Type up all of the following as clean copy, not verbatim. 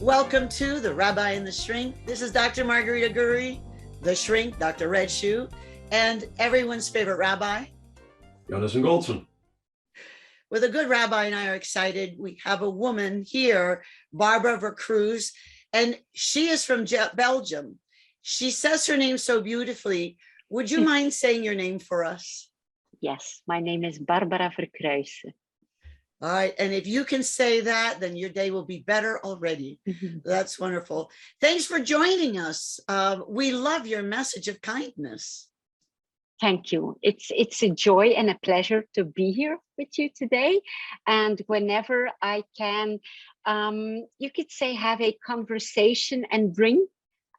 Welcome to The Rabbi and the Shrink. This is Dr. Margarita Guri, the Shrink, Dr. Red Shoe, and everyone's favorite rabbi, Yonason Goldson. Well, the good rabbi and I are excited. We have a woman here, Barbara Vercruysse, and she is from Belgium. She says her name so beautifully. Would you mind saying your name for us? Yes, my name is Barbara Vercruysse. All right, and if you can say that, then your day will be better already. That's wonderful. Thanks for joining us. We love your message of kindness. Thank you. It's a joy and a pleasure to be here with you today. And whenever I can, you could say, have a conversation and bring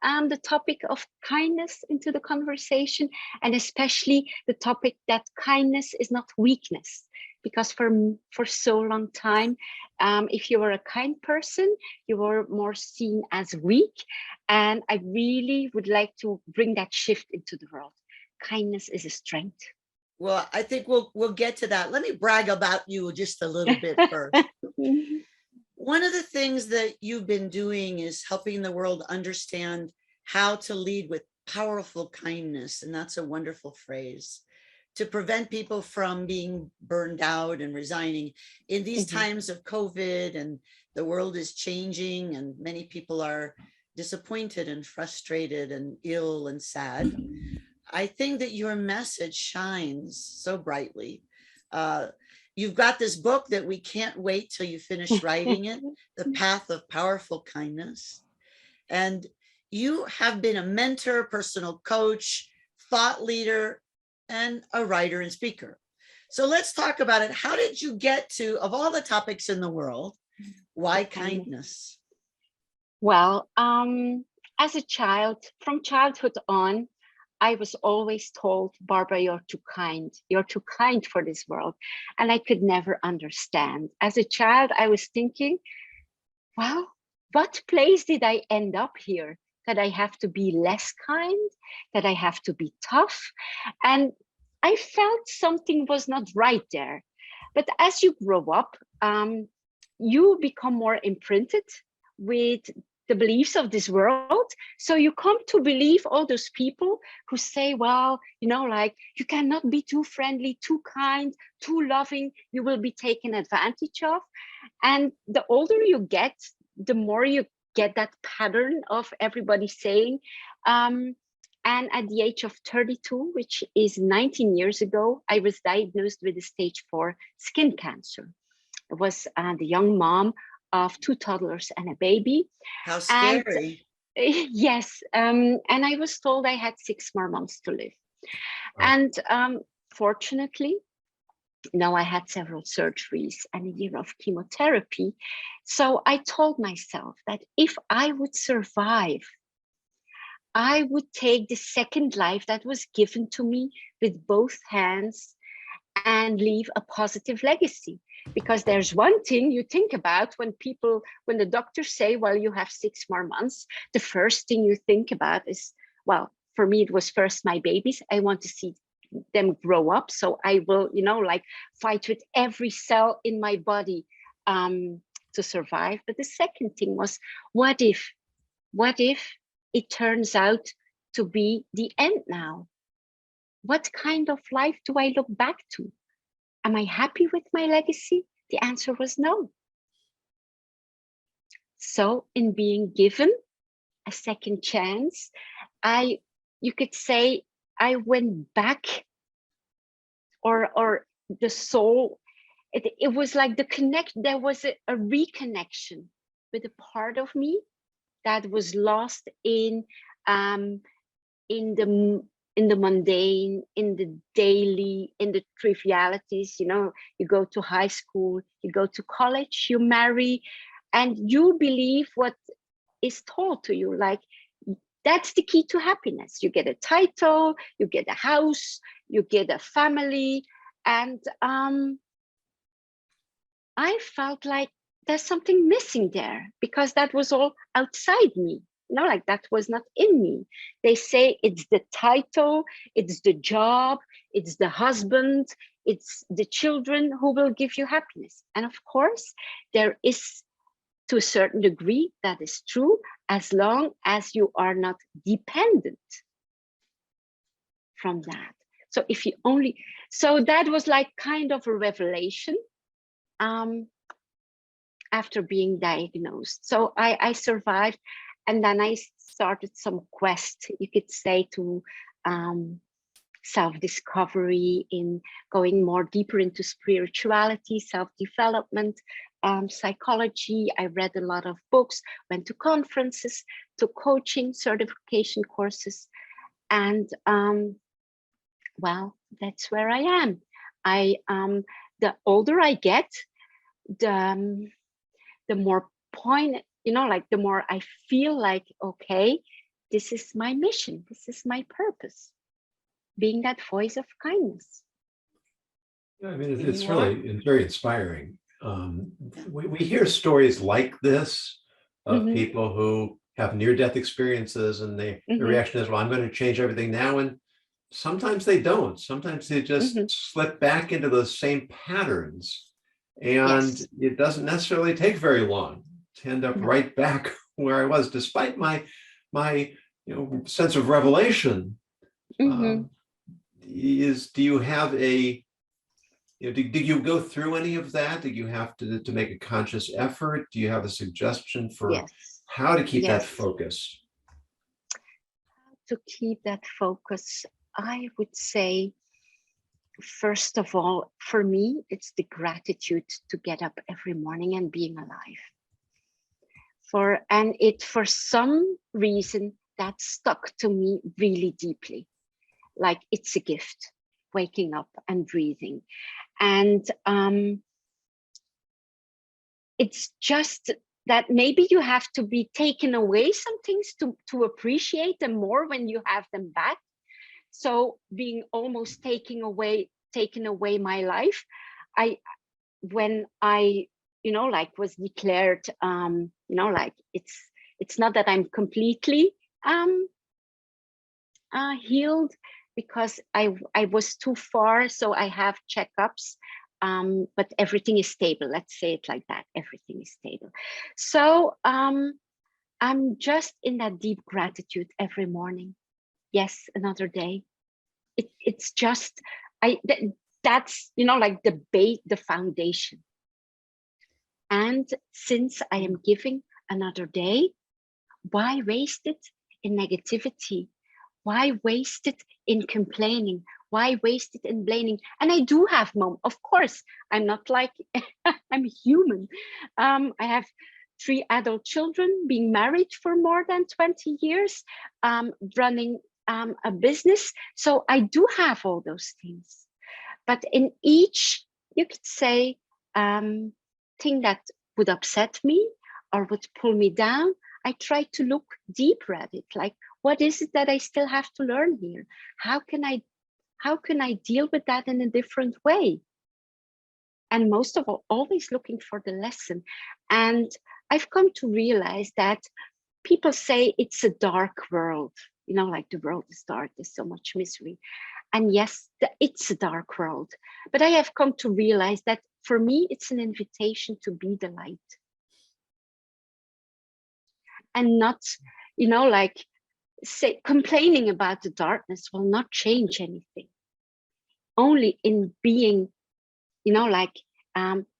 the topic of kindness into the conversation, and especially the topic that kindness is not weakness. Because for so long time, if you were a kind person, you were more seen as weak. And I really would like to bring that shift into the world. Kindness is a strength. Well, I think we'll get to that. Let me brag about you just a little bit first. One of the things that you've been doing is helping the world understand how to lead with powerful kindness. And that's a wonderful phrase, to prevent people from being burned out and resigning in these times of COVID, and the world is changing and many people are disappointed and frustrated and ill and sad. I think that your message shines so brightly. You've got this book that we can't wait till you finish writing it, The Path of Powerful Kindness. And you have been a mentor, personal coach, thought leader, and a writer and speaker. So let's talk about it. How did you get to, of all the topics in the world, why kindness? Well, as a child, from childhood on, I was always told, Barbara, you're too kind. You're too kind for this world. And I could never understand. As a child, I was thinking, well, what place did I end up here? That I have to be less kind, that I have to be tough. And I felt something was not right there. But as you grow up, you become more imprinted with the beliefs of this world. So you come to believe all those people who say, well, you know, like, you cannot be too friendly, too kind, too loving, you will be taken advantage of. And the older you get, the more you get that pattern of everybody saying. And at the age of 32, which is 19 years ago, I was diagnosed with a stage 4 skin cancer. I was the young mom of 2 toddlers and a baby. How scary. And, yes, and I was told I had 6 more months to live. Oh. And fortunately, now I had several surgeries and a year of chemotherapy. So I told myself that if I would survive, I would take the second life that was given to me with both hands and leave a positive legacy. Because there's one thing you think about when the doctors say, well, you have 6 more months, the first thing you think about is, well, for me, it was first my babies. I want to see them grow up, so I will, you know, like, fight with every cell in my body to survive. But the second thing was, what if it turns out to be the end now? What kind of life do I look back to? Am I happy with my legacy? The answer was no. So in being given a second chance, you could say, I went back, or the soul, it was like there was a reconnection with a part of me that was lost in the mundane, in the daily, in the trivialities. You know, you go to high school, you go to college, you marry, and you believe what is told to you, like, that's the key to happiness. You get a title, you get a house, you get a family. And I felt like there's something missing there, because that was all outside me. You know, like, that was not in me. They say it's the title, it's the job, it's the husband, it's the children who will give you happiness. And of course, there is to a certain degree, that is true, as long as you are not dependent from that. So if you only, so that was like kind of a revelation after being diagnosed. So I survived, and then I started some quest, you could say, to self-discovery, in going more deeper into spirituality, self-development, psychology. I read a lot of books, went to conferences, took coaching, certification courses, and well, that's where I am. The older I get, the more like the more I feel like, okay, this is my mission, this is my purpose, being that voice of kindness. Yeah, I mean, it's very inspiring. We hear stories like this of people who have near-death experiences, and the reaction is, well, I'm going to change everything now. And sometimes they don't. Sometimes they just slip back into those same patterns. And it doesn't necessarily take very long to end up right back where I was, despite my sense of revelation. Do you have a, did you go through any of that? Did you have to make a conscious effort? Do you have a suggestion for how to keep that focus? To keep that focus, I would say, first of all, for me, it's the gratitude to get up every morning and being alive. For some reason that stuck to me really deeply. Like, it's a gift, waking up and breathing. And it's just that maybe you have to be taken away some things to appreciate them more when you have them back. So being almost taken away my life, when I like was declared, like it's not that I'm completely healed, because I was too far, so I have checkups, but everything is stable. Let's say it like that. Everything is stable. So I'm just in that deep gratitude every morning. Yes, another day. It's just that's like the foundation. And since I am giving another day, why waste it in negativity? Why waste it in complaining? Why waste it in blaming? And I do have moments. Of course, I'm not like I'm human. I have 3 adult children, being married for more than 20 years, running a business. So I do have all those things. But in each, you could say, thing that would upset me or would pull me down, I try to look deeper at it. Like, what is it that I still have to learn here? How can I deal with that in a different way? And most of all, always looking for the lesson. And I've come to realize that people say it's a dark world, like the world is dark, there's so much misery. And yes, it's a dark world. But I have come to realize that for me, it's an invitation to be the light. And not, like, say, complaining about the darkness will not change anything. Only in being, like,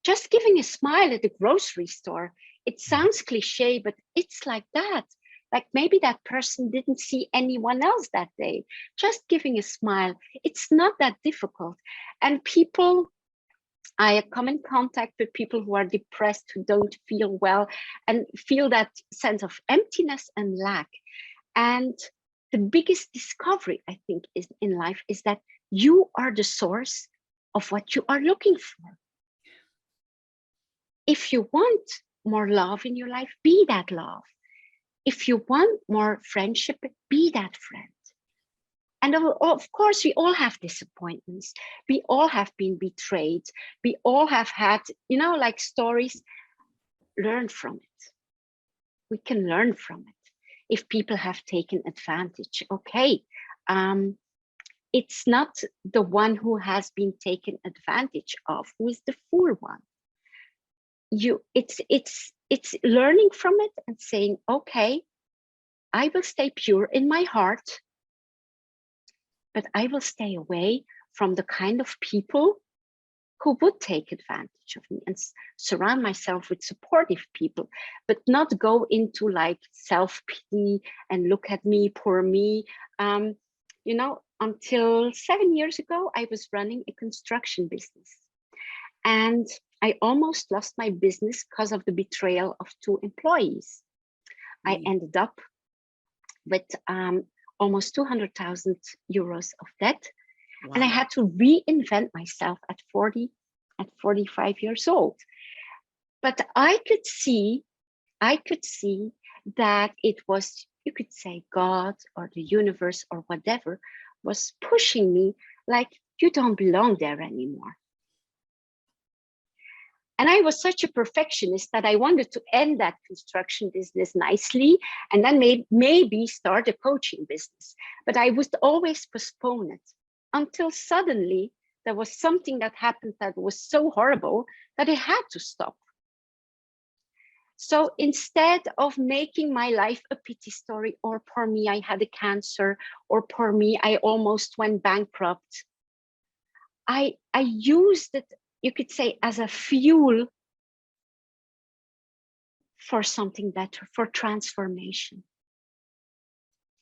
just giving a smile at the grocery store. It sounds cliche, but it's like that. Like, maybe that person didn't see anyone else that day. Just giving a smile. It's not that difficult. And people, I come in contact with people who are depressed, who don't feel well, and feel that sense of emptiness and lack. And the biggest discovery, I think, is in life is that you are the source of what you are looking for. If you want more love in your life, be that love. If you want more friendship, be that friend. And of course, we all have disappointments. We all have been betrayed. We all have had, like, stories. Learn from it. We can learn from it. If people have taken advantage, okay. It's not the one who has been taken advantage of who is the fool one. it's learning from it and saying, okay, I will stay pure in my heart, but I will stay away from the kind of people who would take advantage of me, and surround myself with supportive people, but not go into like self-pity and look at me, poor me. You know, until 7 years ago, I was running a construction business, and I almost lost my business because of the betrayal of 2 employees. I ended up with almost 200,000 euros of debt. Wow. And I had to reinvent myself at 45 years old. But I could see that it was, you could say, God or the universe or whatever was pushing me like, you don't belong there anymore. And I was such a perfectionist that I wanted to end that construction business nicely and then maybe start a coaching business. But I would always postpone it until suddenly there was something that happened that was so horrible that I had to stop. So instead of making my life a pity story, or poor me, I had a cancer, or poor me, I almost went bankrupt, I used it, you could say, as a fuel for something better, for transformation.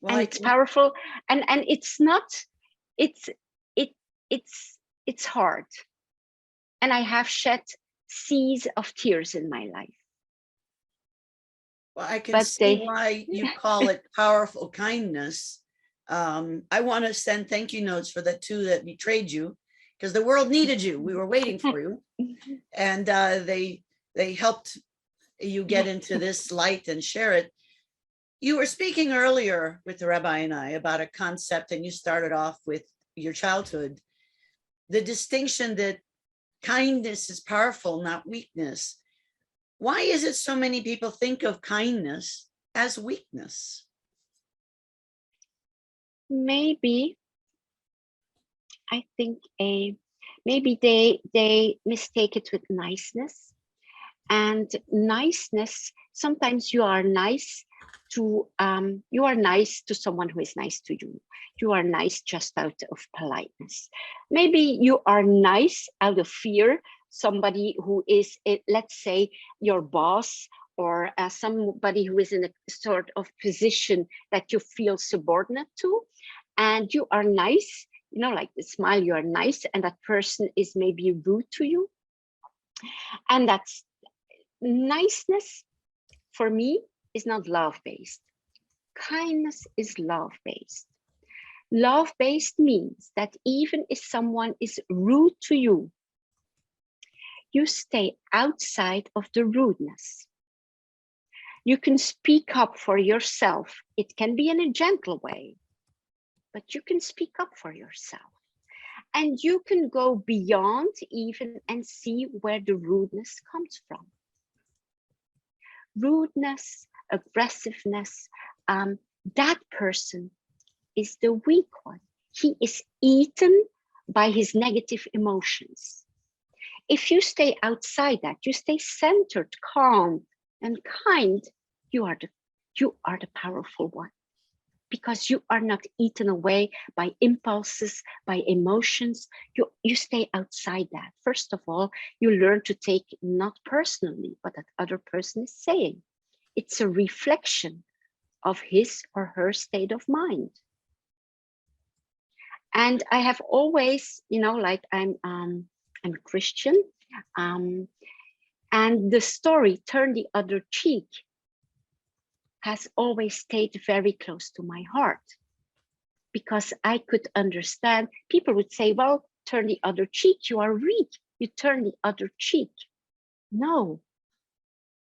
Well, and it's powerful, and it's not, it's hard. And I have shed seas of tears in my life. Well, I can see why you call it powerful kindness. I want to send thank you notes for the 2 that betrayed you, because the world needed you. We were waiting for you. And they helped you get into this light and share it. You were speaking earlier with the Rabbi and I about a concept, and you started off with your childhood, the distinction that kindness is powerful, not weakness. Why is it so many people think of kindness as weakness? Maybe, I think maybe they mistake it with niceness. And niceness, sometimes you are nice to someone who is nice to you. You are nice just out of politeness. Maybe you are nice out of fear. Somebody who is, let's say, your boss, or somebody who is in a sort of position that you feel subordinate to, and you are nice, you know, like the smile, you are nice, and that person is maybe rude to you. And that's niceness, for me, is not love-based. Kindness is love-based. Love-based means that even if someone is rude to you, you stay outside of the rudeness. You can speak up for yourself. It can be in a gentle way, but you can speak up for yourself. And you can go beyond even and see where the rudeness comes from. Rudeness, aggressiveness, that person is the weak one. He is eaten by his negative emotions. If you stay outside that, you stay centered, calm, and kind, you are the powerful one, because you are not eaten away by impulses, by emotions. You stay outside that. First of all, you learn to take not personally what that other person is saying. It's a reflection of his or her state of mind. And I have always, you know, like I'm a Christian, and the story "Turn the Other Cheek" has always stayed very close to my heart, because I could understand. People would say, well, turn the other cheek, you are weak, you turn the other cheek. No,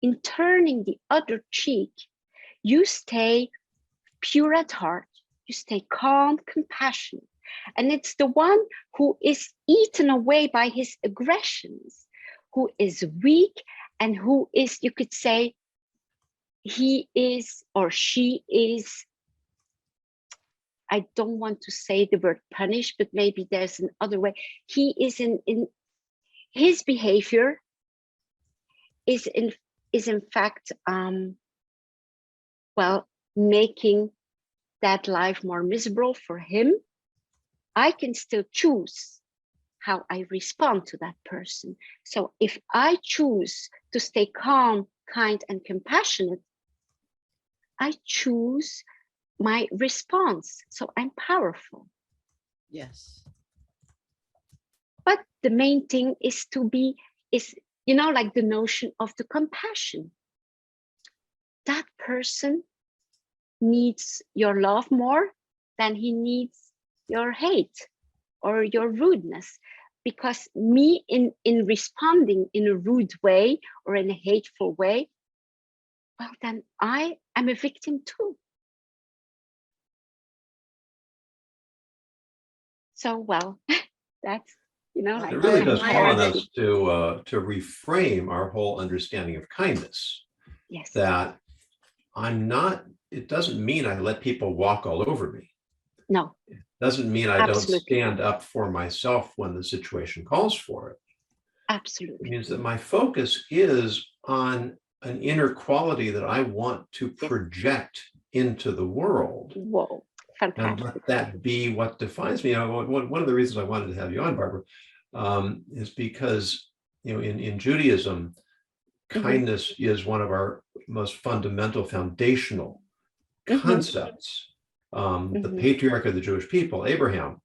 in turning the other cheek, you stay pure at heart, you stay calm, compassionate. And it's the one who is eaten away by his aggressions, who is weak, and who is, you could say, he is or she is, I don't want to say the word punish, but maybe there's another way. He is in his behavior is in fact, well, making that life more miserable for him, I can still choose how I respond to that person. So if I choose to stay calm, kind, and compassionate, I choose my response. So I'm powerful. Yes. But the main thing is you know, like the notion of the compassion. That person needs your love more than he needs your hate or your rudeness. Because me in responding in a rude way or in a hateful way, well, then I am a victim too. So, well, that's, you know, like It really does I call on admit- us to reframe our whole understanding of kindness. yes, That it doesn't mean I let people walk all over me. no, It doesn't mean I don't absolutely, stand up for myself when the situation calls for it. It absolutely, means that my focus is on an inner quality that I want to yes. project into the world. Whoa, And fantastic. let that be what defines me. You know, one of the reasons I wanted to have you on, Barbara, is because, you know, in Judaism, kindness is one of our most fundamental foundational concepts. The patriarch of the Jewish people, Abraham,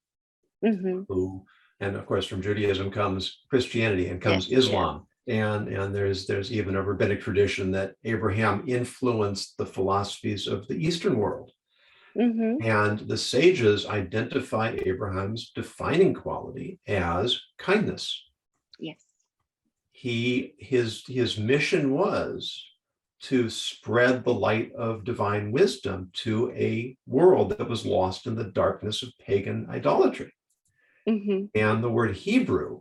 who, and of course from Judaism comes Christianity and comes Yes, Islam. And there's even a rabbinic tradition that Abraham influenced the philosophies of the Eastern world. And the sages identify Abraham's defining quality as kindness. yes. His mission was to spread the light of divine wisdom to a world that was lost in the darkness of pagan idolatry. And the word Hebrew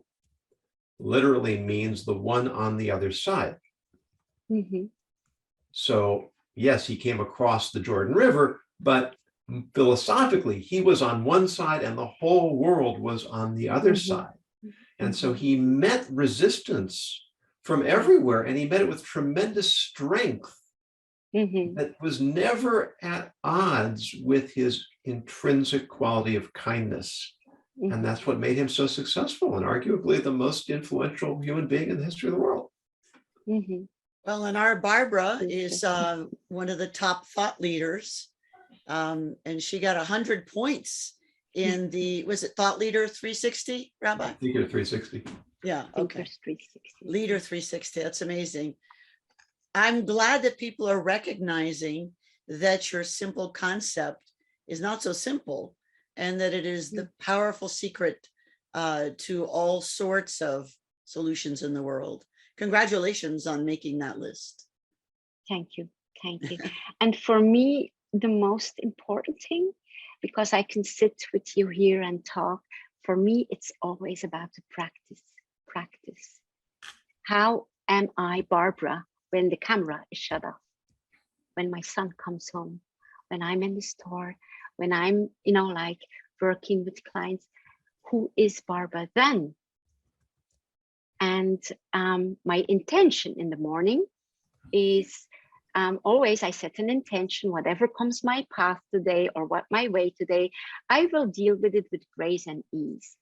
literally means the one on the other side. So yes, he came across the Jordan River, but philosophically, he was on one side and the whole world was on the other side. And so he met resistance from everywhere, and he met it with tremendous strength that was never at odds with his intrinsic quality of kindness. And that's what made him so successful and arguably the most influential human being in the history of the world. Well, and our Barbara is one of the top thought leaders. And she got 100 points in the, was it Thought Leader 360, Rabbi? Leader 360. Yeah, okay. 360. Leader 360, that's amazing. I'm glad that people are recognizing that your simple concept is not so simple, and that it is the powerful secret to all sorts of solutions in the world. Congratulations on making that list. Thank you. Thank you. And for me, the most important thing, because I can sit with you here and talk, for me, it's always about the practice. How am I, Barbara, when the camera is shut off, when my son comes home, when I'm in the store, when I'm, you know, like working with clients, who is Barbara then? And my intention in the morning is always I set an intention, whatever comes my path today or what my way today, I will deal with it with grace and ease.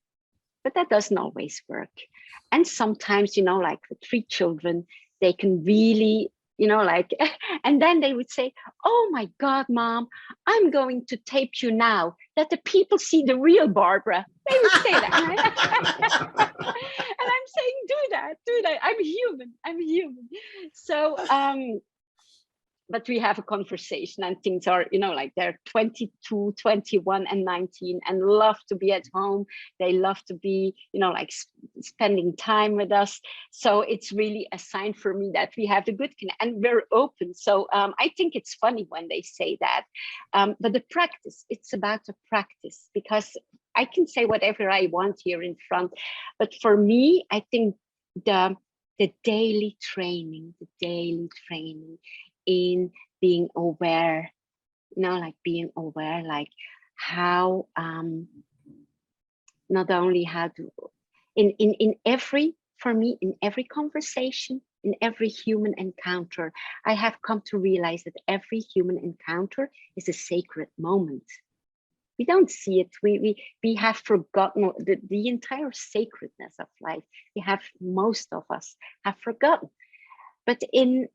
But that doesn't always work. And sometimes, you know, like with 3 children, they can really, you know, like, and then they would say, oh my God, Mom, I'm going to tape you now that the people see the real Barbara. They would say that. And I'm saying, do that. I'm human. So, but we have a conversation and things are, you know, like they're 22, 21 and 19 and love to be at home. They love to be, you know, like spending time with us. So it's really a sign for me that we have a good connection and we're open. So I think it's funny when they say that, but the practice, it's about the practice, because I can say whatever I want here in front. But for me, I think the daily training in being aware, you know, like being aware, like how not only how to in every, for me, in every conversation, in every human encounter. I have come to realize that every human encounter is a sacred moment. We don't see it. We have forgotten the entire sacredness of life. Most of us have forgotten. But in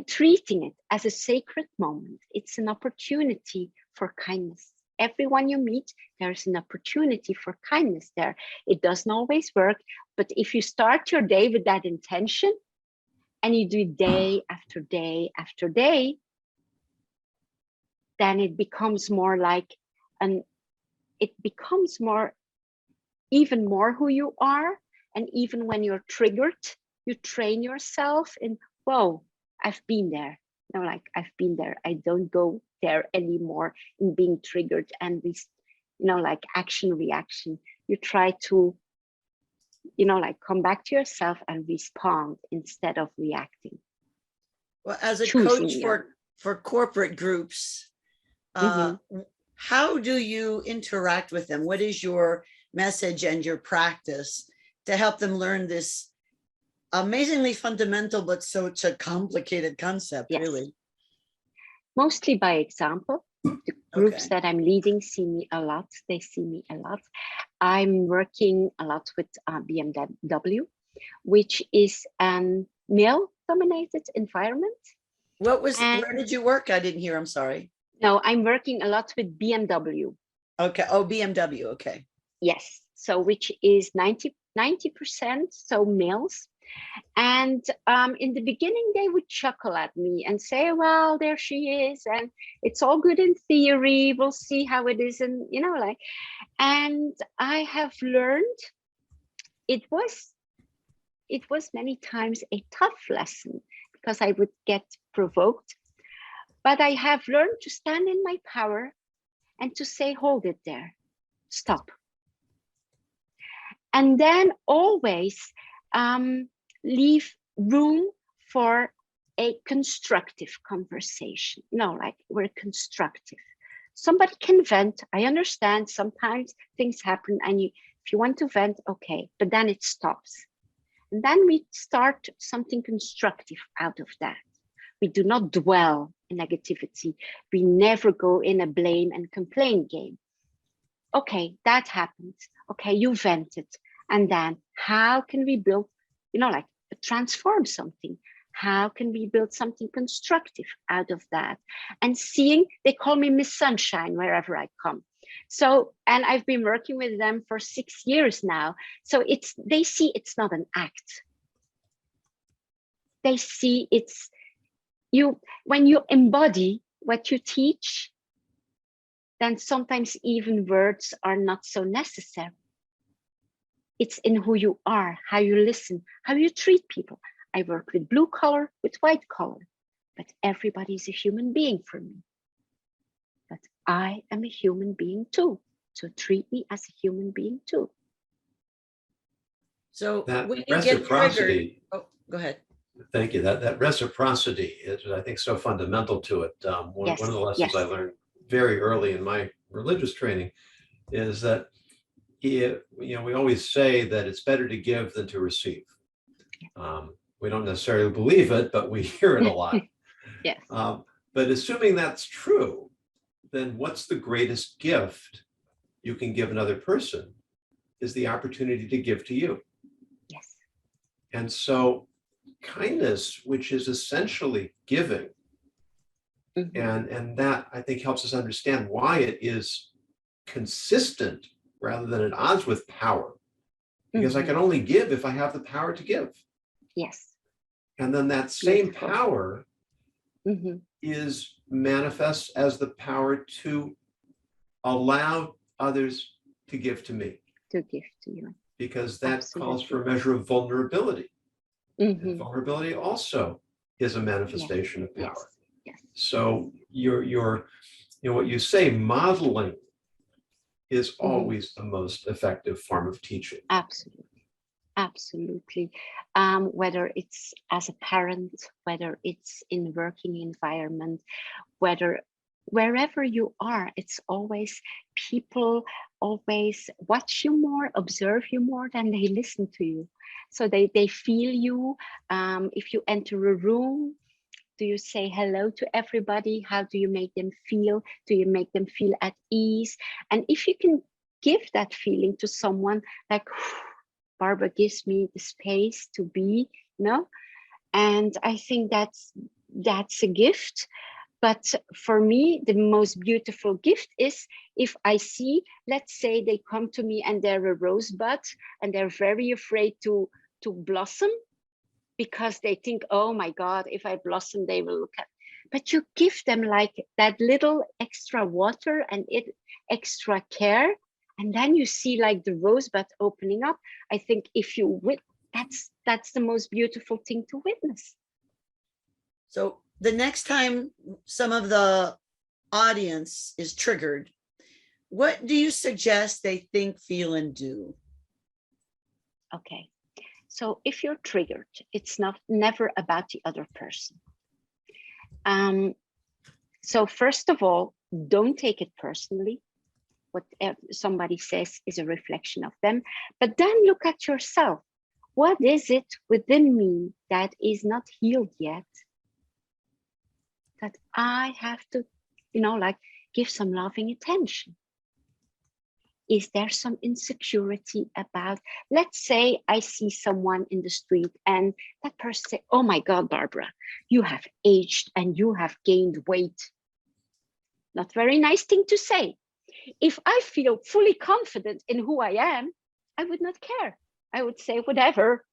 treating it as a sacred moment, it's an opportunity for kindness. Everyone you meet, there's an opportunity for kindness there. It doesn't always work, but if you start your day with that intention and you do it day after day after day, then it becomes more like even more who you are. And even when you're triggered, you train yourself in, whoa, I've been there. Like I've been there. I don't go there anymore in being triggered and like action reaction. You try to, like come back to yourself and respond instead of reacting. Well, as a coach for corporate groups, how do you interact with them? What is your message and your practice to help them learn this amazingly fundamental, but such a complicated concept, really? Mostly by example. The groups that I'm leading see me a lot. They see me a lot. I'm working a lot with BMW, which is a male-dominated environment. Where did you work? I didn't hear, I'm sorry. No, I'm working a lot with BMW. Okay, oh, BMW, okay. Yes, so which is 90%, so males. And in the beginning, they would chuckle at me and say, well, there she is. And it's all good in theory. We'll see how it is. And, and I have learned it was many times a tough lesson because I would get provoked. But I have learned to stand in my power and to say, hold it there, stop. And then always leave room for a constructive conversation. Like we're constructive. Somebody can vent. I understand sometimes things happen and if you want to vent, okay, but then it stops. And then we start something constructive out of that. We do not dwell in negativity. We never go in a blame and complain game. Okay, that happened. Okay, you vented. And then how can we build, like transform something? How can we build something constructive out of that? And seeing, they call me Miss Sunshine wherever I come. So, and I've been working with them for 6 years now. So they see it's not an act. They see it's when you embody what you teach, then sometimes even words are not so necessary. It's in who you are, how you listen, how you treat people. I work with blue collar, with white collar, but everybody is a human being for me. But I am a human being too. So treat me as a human being too. So that when you reciprocity, get triggered, go ahead. Thank you. That reciprocity is, I think, so fundamental to it. One of the lessons I learned very early in my religious training is that we always say that it's better to give than to receive. We don't necessarily believe it, but we hear it a lot. Yes. But assuming that's true, then what's the greatest gift you can give another person is the opportunity to give to you. Yes. And so kindness, which is essentially giving, and that I think helps us understand why it is consistent rather than at odds with power. Because I can only give if I have the power to give. Yes. And then that same power is manifest as the power to allow others to give to me. To give to you. Because that calls for a measure of vulnerability. And vulnerability also is a manifestation of power. Yes. So what you say, modeling is always the most effective form of teaching. Absolutely. Whether it's as a parent, whether it's in working environment, whether wherever you are, it's always people always watch you more, observe you more than they listen to you. So they feel you. If you enter a room, do you say hello to everybody? How do you make them feel? Do you make them feel at ease? And if you can give that feeling to someone, like Barbara gives me the space to be, you know, and I think that's a gift. But for me, the most beautiful gift is if I see, let's say they come to me and they're a rosebud and they're very afraid to blossom, because they think, oh my God, if I blossom, they will look at. But you give them like that little extra water and extra care, and then you see like the rosebud opening up. I think if you that's the most beautiful thing to witness. So the next time some of the audience is triggered, what do you suggest they think, feel, and do? Okay. So if you're triggered, it's never about the other person. So first of all, don't take it personally. What somebody says is a reflection of them, but then look at yourself. What is it within me that is not healed yet, that I have to, like give some loving attention? Is there some insecurity about, let's say I see someone in the street and that person say, oh my God, Barbara, you have aged and you have gained weight. Not very nice thing to say. If I feel fully confident in who I am, I would not care. I would say whatever.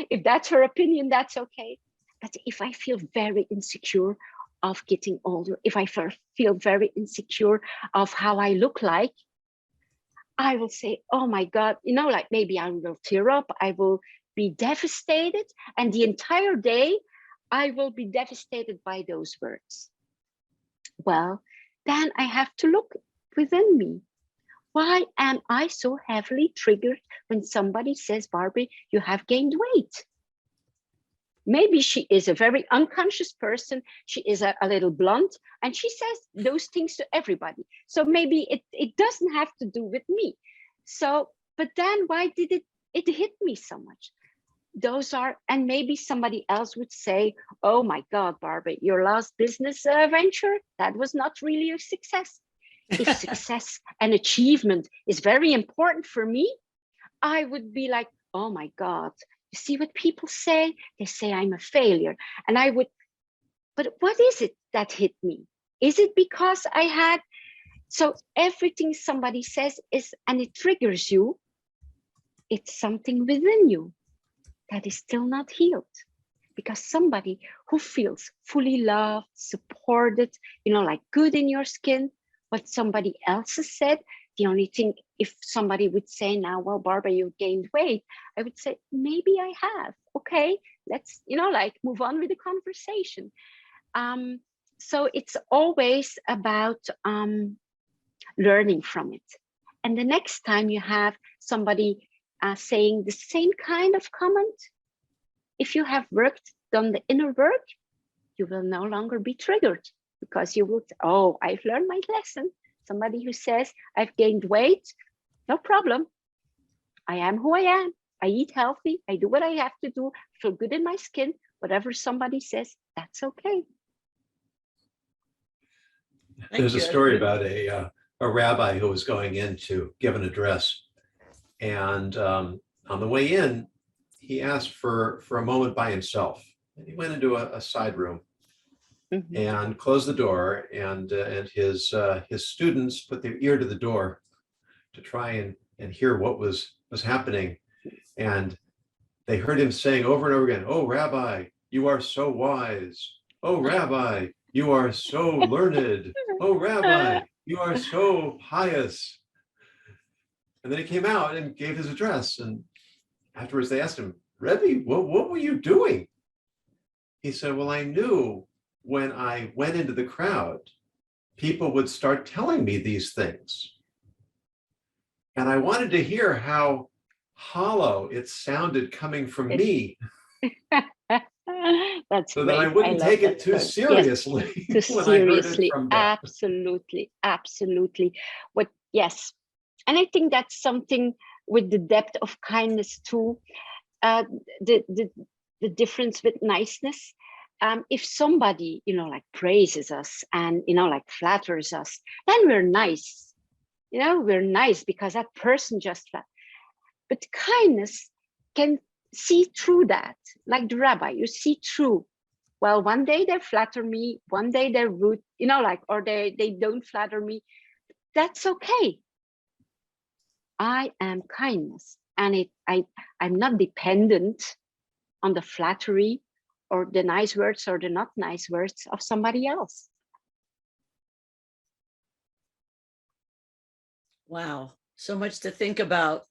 If that's her opinion, that's okay. But if I feel very insecure of getting older, if I feel very insecure of how I look like, I will say, oh my God, like maybe I will tear up, I will be devastated. And the entire day, I will be devastated by those words. Well, then I have to look within me. Why am I so heavily triggered when somebody says, Barbie, you have gained weight? Maybe she is a very unconscious person. She is a little blunt and she says those things to everybody. So maybe it doesn't have to do with me. So, but then why did it hit me so much? Those are, and maybe somebody else would say, oh my God, Barbie, your last business venture, that was not really a success. If success and achievement is very important for me, I would be like, oh my God, you see what people say? They say I'm a failure. And I would, but what is it that hit me? Is it because I had, so everything somebody says is, and it triggers you, it's something within you that is still not healed. Because somebody who feels fully loved, supported, like good in your skin, what somebody else has said, the only thing, if somebody would say now, well, Barbara, you gained weight, I would say, maybe I have. Okay, let's, move on with the conversation. So it's always about learning from it. And the next time you have somebody saying the same kind of comment, if you have done the inner work, you will no longer be triggered, because you would, oh, I've learned my lesson. Somebody who says I've gained weight, no problem. I am who I am. I eat healthy. I do what I have to do. Feel good in my skin. Whatever somebody says, that's okay. There's a story about a rabbi who was going in to give an address. And on the way in, he asked for a moment by himself. And he went into a side room. Mm-hmm. And closed the door, and his students put their ear to the door to try and hear what was happening, and they heard him saying over and over again, "Oh, Rabbi, you are so wise. Oh, Rabbi, you are so learned. Oh, Rabbi, you are so pious." And then he came out and gave his address, and afterwards they asked him, "Rebbe, what were you doing?" He said, "Well, I knew when I went into the crowd, people would start telling me these things. And I wanted to hear how hollow it sounded coming from me." That's So that I great. wouldn't love take it that too quote. Yes, seriously too when I heard it seriously. from Beth. Absolutely, absolutely. What? Yes, and I think that's something with the depth of kindness too. Uh, the difference with niceness. If somebody, like praises us and, like flatters us, then we're nice. We're nice because that person just but kindness can see through that, like the rabbi, you see through. Well, one day they flatter me, one day they're rude, or they don't flatter me. That's okay. I am kindness, and I'm not dependent on the flattery or the nice words or the not nice words of somebody else. Wow, so much to think about.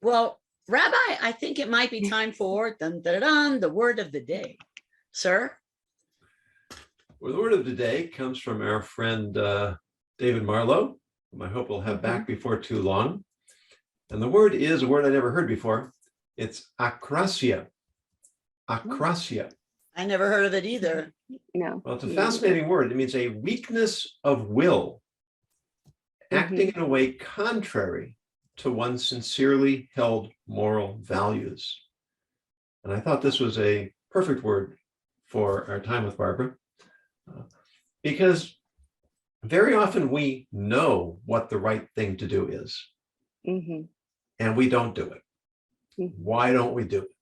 Well, Rabbi, I think it might be time for the word of the day. Sir? Well, the word of the day comes from our friend David Marlowe, whom I hope we'll have back before too long. And the word is a word I never heard before. It's akrasia. Akrasia. I never heard of it either. No. Well, it's a fascinating word. It means a weakness of will, acting in a way contrary to one's sincerely held moral values. And I thought this was a perfect word for our time with Barbara, because very often we know what the right thing to do is, and we don't do it. Why don't we do it?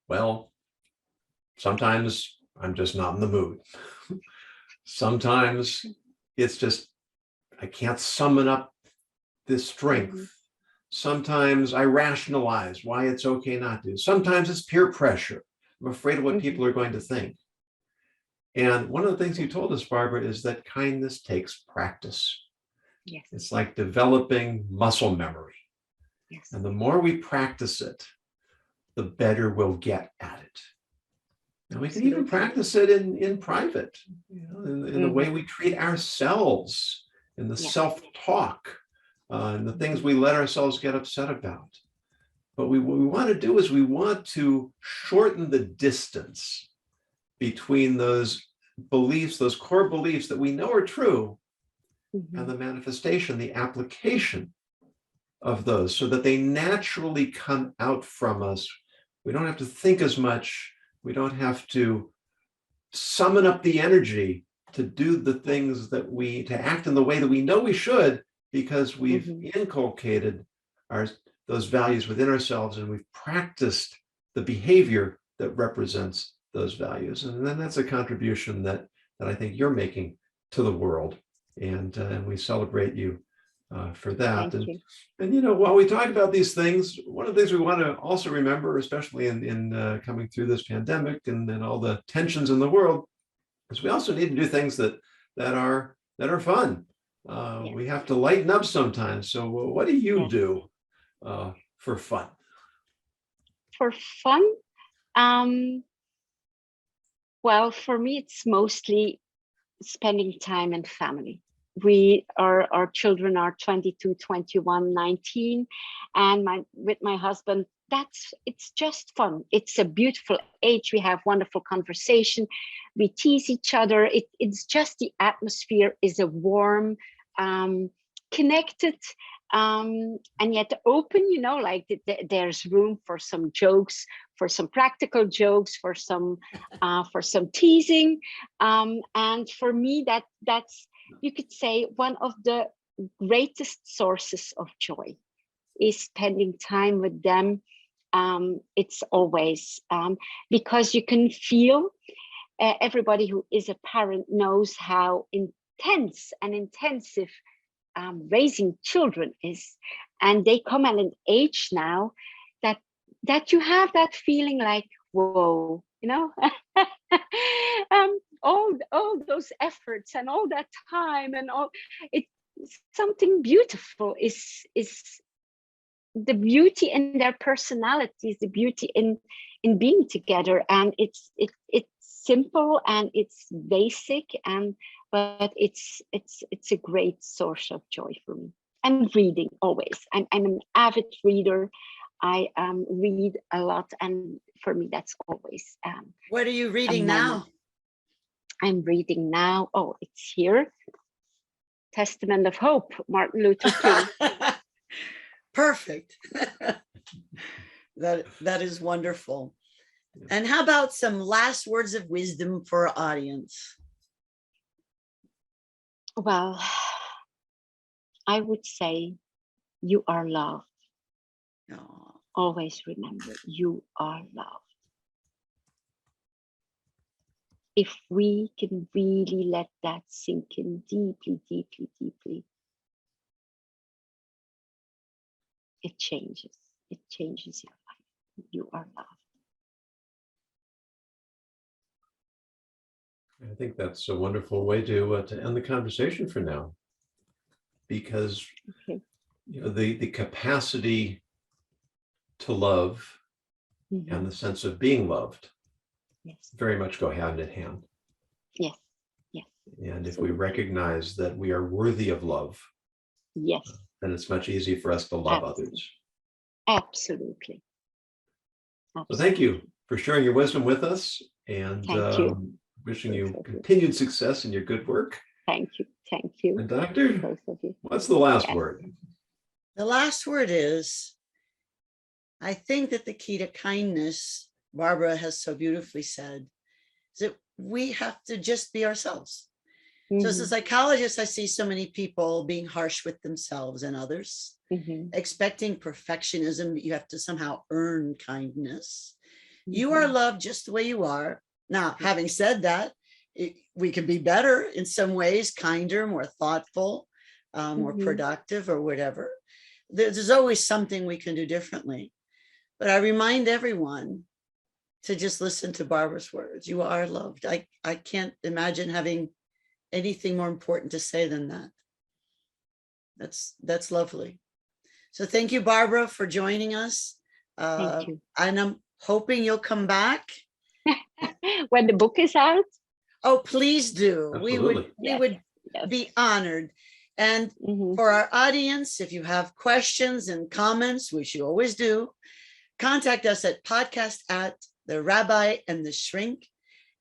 Well, sometimes I'm just not in the mood. Sometimes it's just, I can't summon up this strength. Sometimes I rationalize why it's okay not to. Sometimes it's peer pressure. I'm afraid of what people are going to think. And one of the things you told us, Barbara, is that kindness takes practice. Yes. It's like developing muscle memory. Yes. And the more we practice it, the better we'll get at it. And we can even practice it in private, in the way we treat ourselves, in the self-talk, and the things we let ourselves get upset about. But what we want to do is we want to shorten the distance between those beliefs, those core beliefs that we know are true, and the manifestation, the application of those, so that they naturally come out from us. We don't have to think as much. We don't have to summon up the energy to do the things to act in the way that we know we should, because we've inculcated those values within ourselves, and we've practiced the behavior that represents those values. And then that's a contribution that I think you're making to the world. And we celebrate you for that. And while we talk about these things, one of the things we want to also remember, especially in coming through this pandemic and all the tensions in the world, is we also need to do things that are fun. We have to lighten up sometimes. So what do you do for fun? For fun? Well, for me, it's mostly spending time in family. Our children are 22, 21, 19, and with my husband, it's just fun. It's a beautiful age. We have wonderful conversation. We tease each other. It's just the atmosphere is a warm, connected, and yet open, there's room for some jokes, for some practical jokes, for some teasing. And for me, that's, you could say, one of the greatest sources of joy is spending time with them. It's always because you can feel, everybody who is a parent knows how intense and intensive raising children is, and they come at an age now that you have that feeling like, whoa, all those efforts and all that time and all, it's something beautiful is the beauty in their personalities, the beauty in being together. And it's simple and it's basic, but it's a great source of joy for me. And reading always. I'm an avid reader. I read a lot, and for me, that's always What are you a reading moment. now? I'm reading now. Oh, it's here. Testament of Hope, Martin Luther King. Perfect. That is wonderful. And how about some last words of wisdom for our audience? Well, I would say you are loved. Oh, Always remember, you are loved. If we can really let that sink in deeply, deeply, deeply, it changes. It changes your life. You are loved. I think that's a wonderful way to end the conversation for now, because Okay. you know, the capacity to love Mhm. and the sense of being loved Yes. very much go hand in hand. Yes. Yes. And if we Absolutely. recognize that we are worthy of love, Yes. then it's much easier for us to love others. Absolutely. So thank you for sharing your wisdom with us, and Thank you. wishing you Both of you. continued success in your good work. Thank you. Thank you. And Doctor, Both of you. what's the last Yes. word? the last word is, I think that the key to kindness, Barbara has so beautifully said, is that we have to just be ourselves. So as a Mhm. psychologist, I see so many people being harsh with themselves and others, Mhm. expecting perfectionism. You have to somehow earn kindness. You are Mhm. loved just the way you are. Now, having said that, we can be better in some ways, kinder, more thoughtful, more Mhm. productive, or whatever. There's always something we can do differently. But I remind everyone to just listen to Barbara's words. You are loved. I can't imagine having anything more important to say than that. That's lovely. So thank you, Barbara, for joining us. Thank you. And I'm hoping you'll come back. When the book is out. Oh, please do. Absolutely. We would Yes. be honored. And Mhm. for our audience, if you have questions and comments, which you always do, contact us at podcast@therabbiandtheshrink,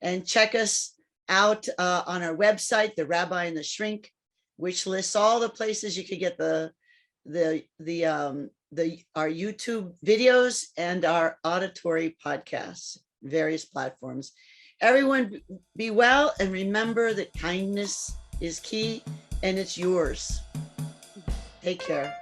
and check us out on our website, The Rabbi and the Shrink, which lists all the places you could get our YouTube videos and our auditory podcasts, various platforms. Everyone be well, and remember that kindness is key and it's yours. Take care.